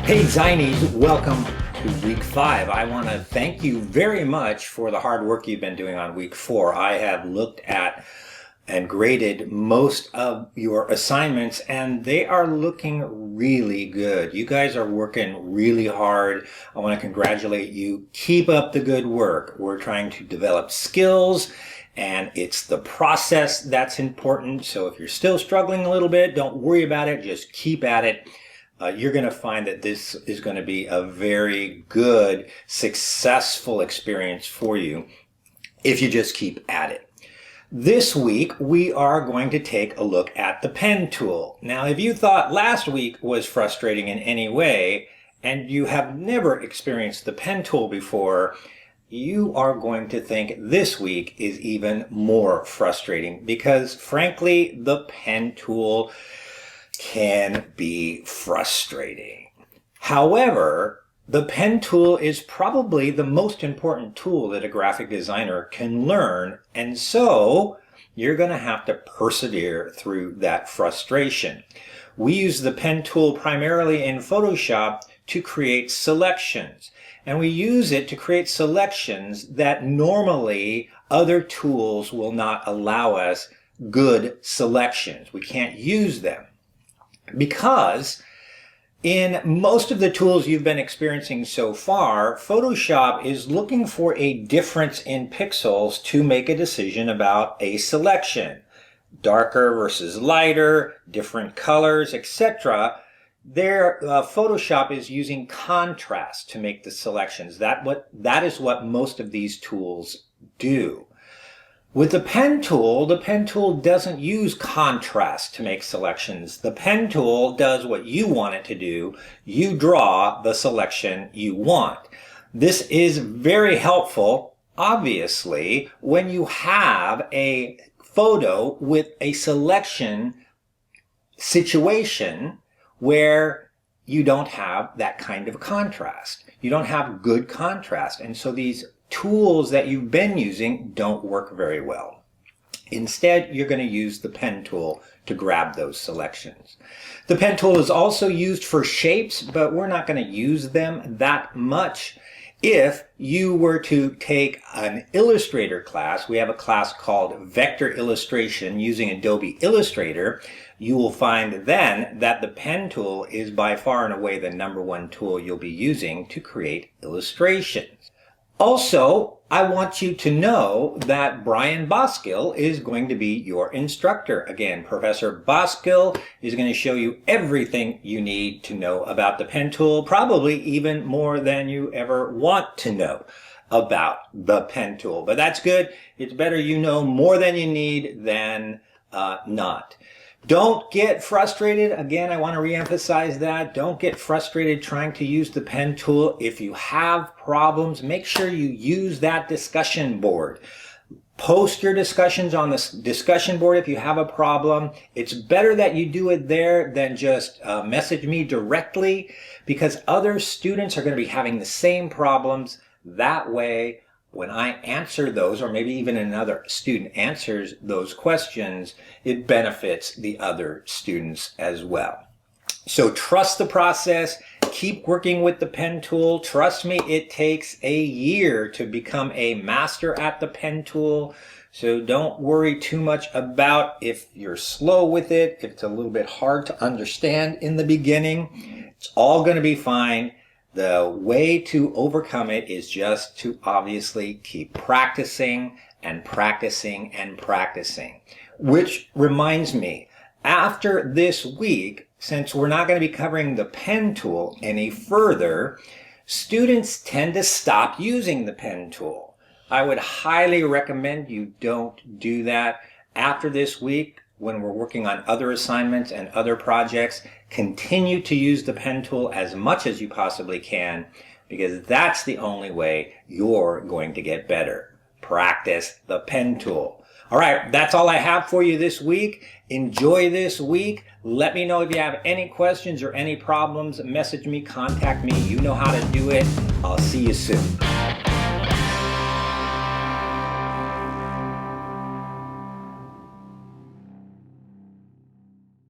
Hey Zinies, welcome to week 5. I want to thank you very much for the hard work you've been doing on week 4. I have looked at and graded most of your assignments and they are looking really good. You guys are working really hard. I want to congratulate you. Keep up the good work. We're trying to develop skills and it's the process that's important. So if you're still struggling a little bit, don't worry about it. Just keep at it. You're going to find that this is going to be a very good, successful experience for you if you just keep at it. This week, we are going to take a look at the pen tool. Now, if you thought last week was frustrating in any way, and you have never experienced the pen tool before, you are going to think this week is even more frustrating because, frankly, the pen tool can be frustrating. However, the pen tool is probably the most important tool that a graphic designer can learn, and so you're going to have to persevere through that frustration. We use the pen tool primarily in Photoshop to create selections, and we use it to create selections that normally other tools will not allow us good selections. We can't use them. Because in most of the tools you've been experiencing so far, Photoshop is looking for a difference in pixels to make a decision about a selection. Darker versus lighter, different colors, etc. Photoshop is using contrast to make the selections. That is what most of these tools do. With the pen tool doesn't use contrast to make selections. The pen tool does what you want it to do. You draw the selection you want. This is very helpful, obviously, when you have a photo with a selection situation where you don't have that kind of contrast. You don't have good contrast. And so these tools that you've been using don't work very well. Instead, you're going to use the pen tool to grab those selections. The pen tool is also used for shapes, but we're not going to use them that much. If you were to take an Illustrator class, we have a class called Vector Illustration using Adobe Illustrator, you will find then that the pen tool is by far and away the #1 tool you'll be using to create illustrations. Also, I want you to know that Brian Boskill is going to be your instructor. Again, Professor Boskill is going to show you everything you need to know about the pen tool, probably even more than you ever want to know about the pen tool. But that's good. It's better you know more than you need than not. Don't get frustrated. Again, I want to reemphasize that. Don't get frustrated trying to use the pen tool. If you have problems, make sure you use that discussion board. Post your discussions on the discussion board if you have a problem. It's better that you do it there than just message me directly, because other students are going to be having the same problems. That way, when I answer those, or maybe even another student answers those questions, it benefits the other students as well. So trust the process. Keep working with the pen tool. Trust me, it takes a year to become a master at the pen tool. So don't worry too much about if you're slow with it, if it's a little bit hard to understand in the beginning. It's all going to be fine. The way to overcome it is just to obviously keep practicing and practicing and practicing. Which reminds me, after this week, since we're not going to be covering the pen tool any further, students tend to stop using the pen tool. I would highly recommend you don't do that. After this week, when we're working on other assignments and other projects, continue to use the pen tool as much as you possibly can, because that's the only way you're going to get better. Practice the pen tool. All right, that's all I have for you this week. Enjoy this week. Let me know if you have any questions or any problems. Message me, contact me. You know how to do it. I'll see you soon.